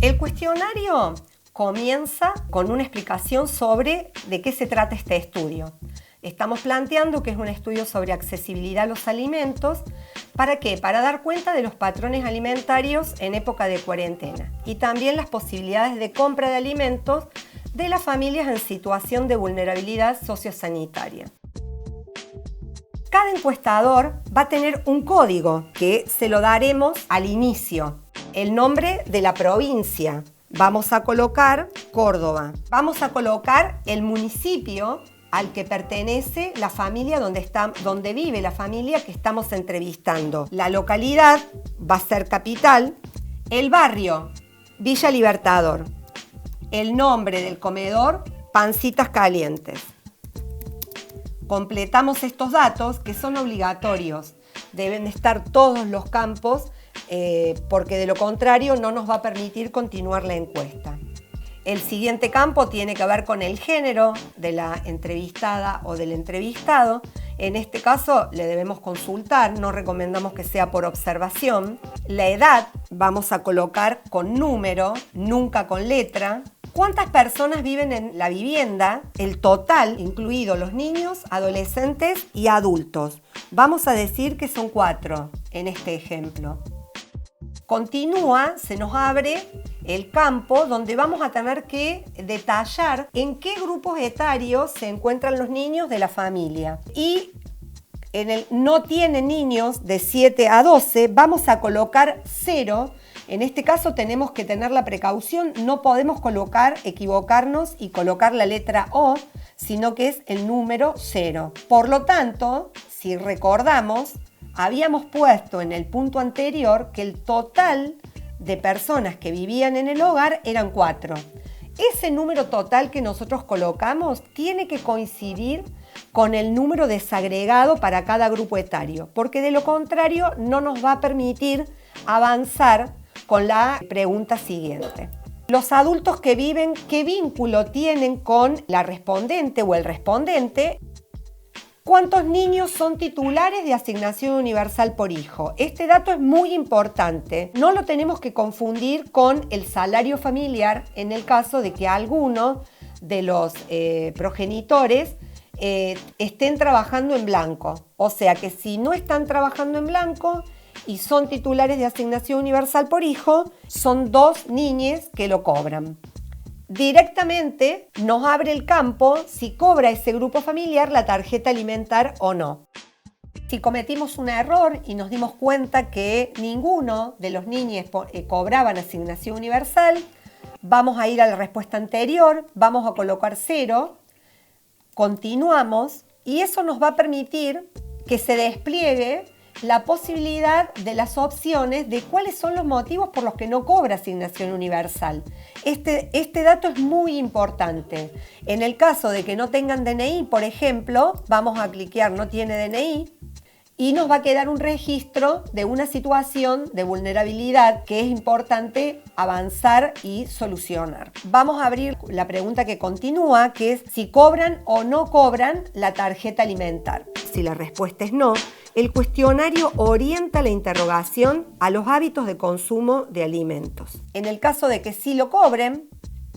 El cuestionario comienza con una explicación sobre de qué se trata este estudio. Estamos planteando que es un estudio sobre accesibilidad a los alimentos. ¿Para qué? Para dar cuenta de los patrones alimentarios en época de cuarentena y también las posibilidades de compra de alimentos de las familias en situación de vulnerabilidad sociosanitaria. Cada encuestador va a tener un código que se lo daremos al inicio. El nombre de la provincia. Vamos a colocar Córdoba. Vamos a colocar el municipio al que pertenece la familia donde vive la familia que estamos entrevistando. La localidad va a ser Capital. El barrio, Villa Libertador. El nombre del comedor, Pancitas Calientes. Completamos estos datos que son obligatorios. Deben estar todos los campos porque de lo contrario no nos va a permitir continuar la encuesta. El siguiente campo tiene que ver con el género de la entrevistada o del entrevistado. En este caso le debemos consultar, no recomendamos que sea por observación. La edad vamos a colocar con número, nunca con letra. ¿Cuántas personas viven en la vivienda? El total, incluidos los niños, adolescentes y adultos. Vamos a decir que son 4 en este ejemplo. Continúa, se nos abre el campo donde vamos a tener que detallar en qué grupos etarios se encuentran los niños de la familia. Y en el no tiene niños de 7 a 12, vamos a colocar 0. En este caso tenemos que tener la precaución, no podemos equivocarnos y colocar la letra O, sino que es el número 0. Por lo tanto, si recordamos, habíamos puesto en el punto anterior que el total de personas que vivían en el hogar eran 4. Ese número total que nosotros colocamos tiene que coincidir con el número desagregado para cada grupo etario, porque de lo contrario no nos va a permitir avanzar con la pregunta siguiente. Los adultos que viven, ¿qué vínculo tienen con la respondente o el respondente? ¿Cuántos niños son titulares de asignación universal por hijo? Este dato es muy importante. No lo tenemos que confundir con el salario familiar en el caso de que alguno de los progenitores estén trabajando en blanco. O sea que si no están trabajando en blanco y son titulares de asignación universal por hijo, son 2 niñes que lo cobran. Directamente nos abre el campo si cobra ese grupo familiar la tarjeta alimentar o no. Si cometimos un error y nos dimos cuenta que ninguno de los niños cobraban asignación universal, vamos a ir a la respuesta anterior, vamos a colocar 0, continuamos y eso nos va a permitir que se despliegue la posibilidad de las opciones de cuáles son los motivos por los que no cobra asignación universal. Este dato es muy importante. En el caso de que no tengan DNI, por ejemplo, vamos a cliquear no tiene DNI y nos va a quedar un registro de una situación de vulnerabilidad que es importante avanzar y solucionar. Vamos a abrir la pregunta que continúa, que es si cobran o no cobran la tarjeta alimentar. Si la respuesta es no, el cuestionario orienta la interrogación a los hábitos de consumo de alimentos. En el caso de que sí lo cobren,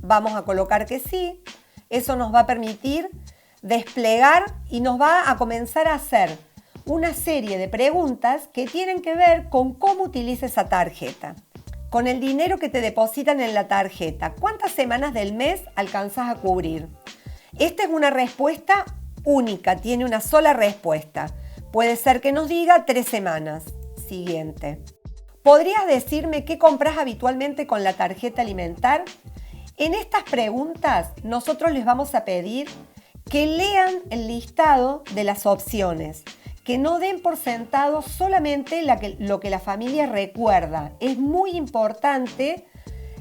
vamos a colocar que sí. Eso nos va a permitir desplegar y nos va a comenzar a hacer una serie de preguntas que tienen que ver con cómo utiliza esa tarjeta. Con el dinero que te depositan en la tarjeta, ¿cuántas semanas del mes alcanzas a cubrir? Esta es una respuesta única, tiene una sola respuesta. Puede ser que nos diga 3 semanas. Siguiente. ¿Podrías decirme qué compras habitualmente con la tarjeta alimentar? En estas preguntas nosotros les vamos a pedir que lean el listado de las opciones, que no den por sentado solamente lo que la familia recuerda. Es muy importante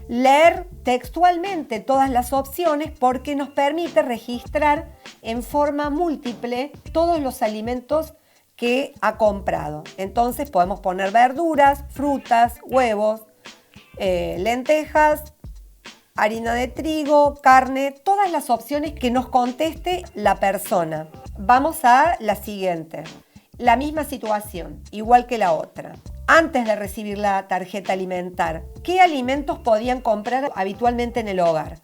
leer textualmente todas las opciones porque nos permite registrar en forma múltiple todos los alimentos que ha comprado. Entonces podemos poner verduras, frutas, huevos, lentejas, harina de trigo, carne, todas las opciones que nos conteste la persona. Vamos a la siguiente. La misma situación, igual que la otra. Antes de recibir la tarjeta alimentar, ¿qué alimentos podían comprar habitualmente en el hogar?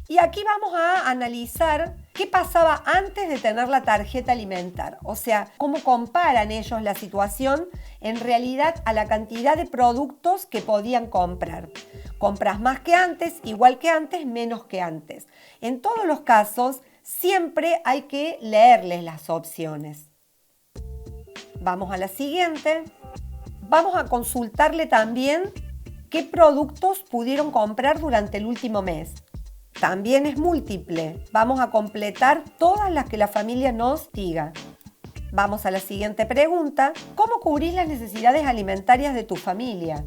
Y aquí vamos a analizar qué pasaba antes de tener la tarjeta alimentar. O sea, cómo comparan ellos la situación en realidad a la cantidad de productos que podían comprar. Compras más que antes, igual que antes, menos que antes. En todos los casos, siempre hay que leerles las opciones. Vamos a la siguiente. Vamos a consultarle también qué productos pudieron comprar durante el último mes. También es múltiple. Vamos a completar todas las que la familia nos diga. Vamos a la siguiente pregunta. ¿Cómo cubrís las necesidades alimentarias de tu familia?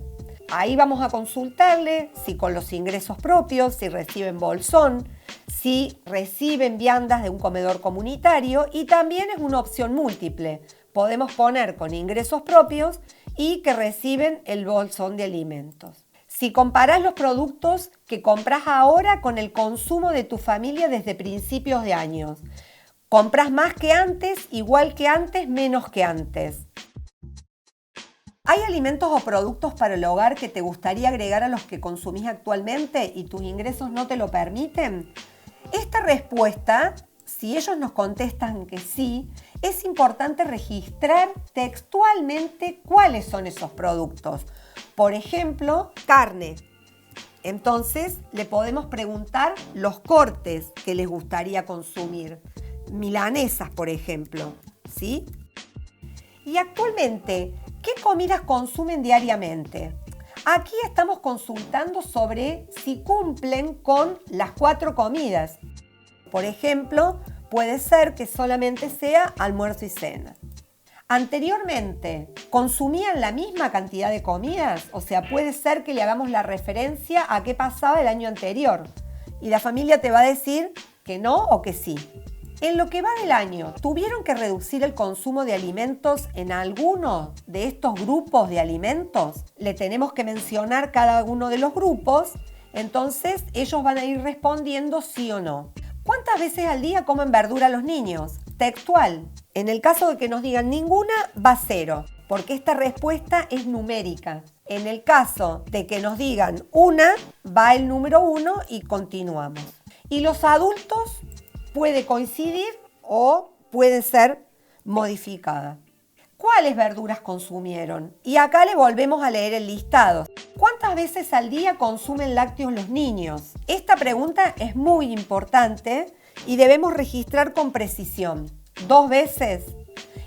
Ahí vamos a consultarle si con los ingresos propios, si reciben bolsón, si reciben viandas de un comedor comunitario, y también es una opción múltiple. Podemos poner con ingresos propios y que reciben el bolsón de alimentos. Si comparás los productos que compras ahora con el consumo de tu familia desde principios de años, ¿compras más que antes, igual que antes, menos que antes? ¿Hay alimentos o productos para el hogar que te gustaría agregar a los que consumís actualmente y tus ingresos no te lo permiten? Esta respuesta, si ellos nos contestan que sí, es importante registrar textualmente cuáles son esos productos. Por ejemplo, carne. Entonces, le podemos preguntar los cortes que les gustaría consumir. Milanesas, por ejemplo, ¿sí? Y actualmente, ¿qué comidas consumen diariamente? Aquí estamos consultando sobre si cumplen con las 4 comidas. Por ejemplo, puede ser que solamente sea almuerzo y cena. Anteriormente, ¿consumían la misma cantidad de comidas? O sea, puede ser que le hagamos la referencia a qué pasaba el año anterior. Y la familia te va a decir que no o que sí. En lo que va del año, ¿tuvieron que reducir el consumo de alimentos en alguno de estos grupos de alimentos? Le tenemos que mencionar cada uno de los grupos, entonces ellos van a ir respondiendo sí o no. ¿Cuántas veces al día comen verdura los niños? Textual. En el caso de que nos digan ninguna, va 0, porque esta respuesta es numérica. En el caso de que nos digan una, va el número 1 y continuamos. Y los adultos puede coincidir o puede ser modificada. ¿Cuáles verduras consumieron? Y acá le volvemos a leer el listado. ¿Cuántas veces al día consumen lácteos los niños? Esta pregunta es muy importante y debemos registrar con precisión. 2 veces.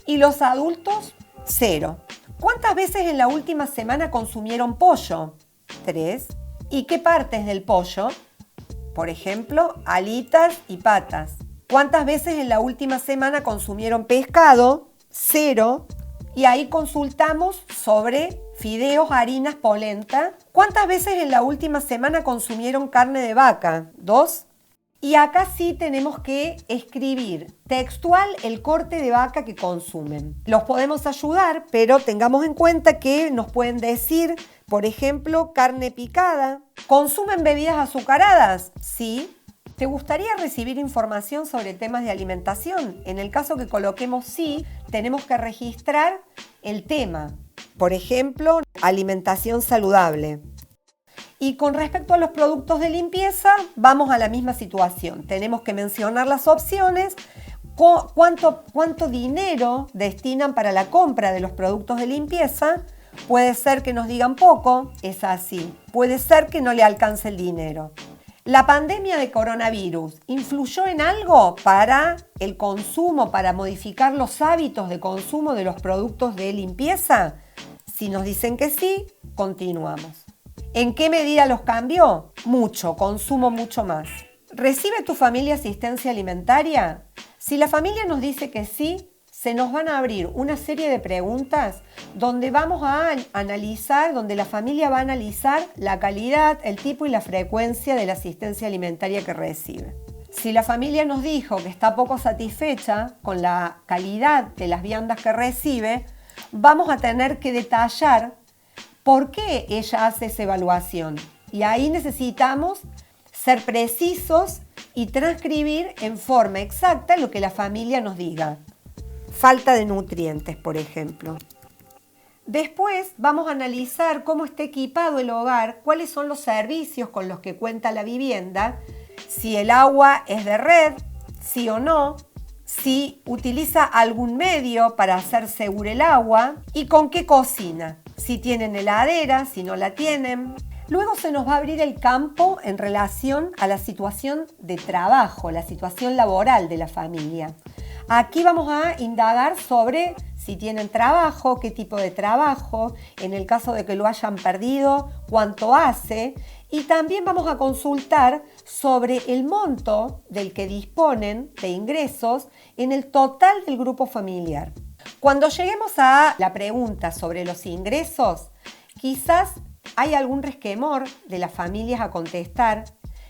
Y los adultos, 0. ¿Cuántas veces en la última semana consumieron pollo? 3. ¿Y qué partes del pollo? Por ejemplo, alitas y patas. ¿Cuántas veces en la última semana consumieron pescado? 0. Y ahí consultamos sobre fideos, harinas, polenta. ¿Cuántas veces en la última semana consumieron carne de vaca? 2. Y acá sí tenemos que escribir textual el corte de vaca que consumen. Los podemos ayudar, pero tengamos en cuenta que nos pueden decir, por ejemplo, carne picada. ¿Consumen bebidas azucaradas? Sí. ¿Te gustaría recibir información sobre temas de alimentación? En el caso que coloquemos sí, tenemos que registrar el tema. Por ejemplo, alimentación saludable. Y con respecto a los productos de limpieza, vamos a la misma situación. Tenemos que mencionar las opciones, cuánto dinero destinan para la compra de los productos de limpieza. Puede ser que nos digan poco, es así. Puede ser que no le alcance el dinero. ¿La pandemia de coronavirus influyó en algo para el consumo, para modificar los hábitos de consumo de los productos de limpieza? Si nos dicen que sí, continuamos. ¿En qué medida los cambió? Mucho, consumo mucho más. ¿Recibe tu familia asistencia alimentaria? Si la familia nos dice que sí, se nos van a abrir una serie de preguntas donde vamos a analizar, donde la familia va a analizar la calidad, el tipo y la frecuencia de la asistencia alimentaria que recibe. Si la familia nos dijo que está poco satisfecha con la calidad de las viandas que recibe, vamos a tener que detallar por qué ella hace esa evaluación. Y ahí necesitamos ser precisos y transcribir en forma exacta lo que la familia nos diga. falta de nutrientes, por ejemplo. Después vamos a analizar cómo está equipado el hogar, cuáles son los servicios con los que cuenta la vivienda, si el agua es de red, sí o no, si utiliza algún medio para hacer seguro el agua y con qué cocina, si tienen heladera, si no la tienen. Luego se nos va a abrir el campo en relación a la situación de trabajo, la situación laboral de la familia. Aquí vamos a indagar sobre si tienen trabajo, qué tipo de trabajo, en el caso de que lo hayan perdido, cuánto hace, y también vamos a consultar sobre el monto del que disponen de ingresos en el total del grupo familiar. Cuando lleguemos a la pregunta sobre los ingresos, quizás hay algún resquemor de las familias a contestar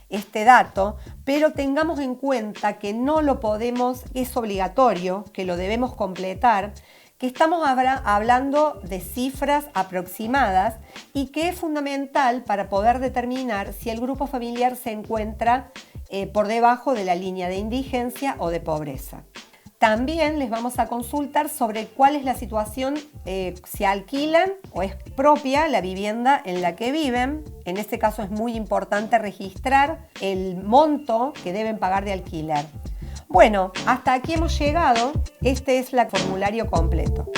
este dato, pero tengamos en cuenta que no lo podemos, es obligatorio, que lo debemos completar, que estamos hablando de cifras aproximadas y que es fundamental para poder determinar si el grupo familiar se encuentra por debajo de la línea de indigencia o de pobreza. También les vamos a consultar sobre cuál es la situación, si alquilan o es propia la vivienda en la que viven. En este caso es muy importante registrar el monto que deben pagar de alquiler. Bueno, hasta aquí hemos llegado. Este es el formulario completo.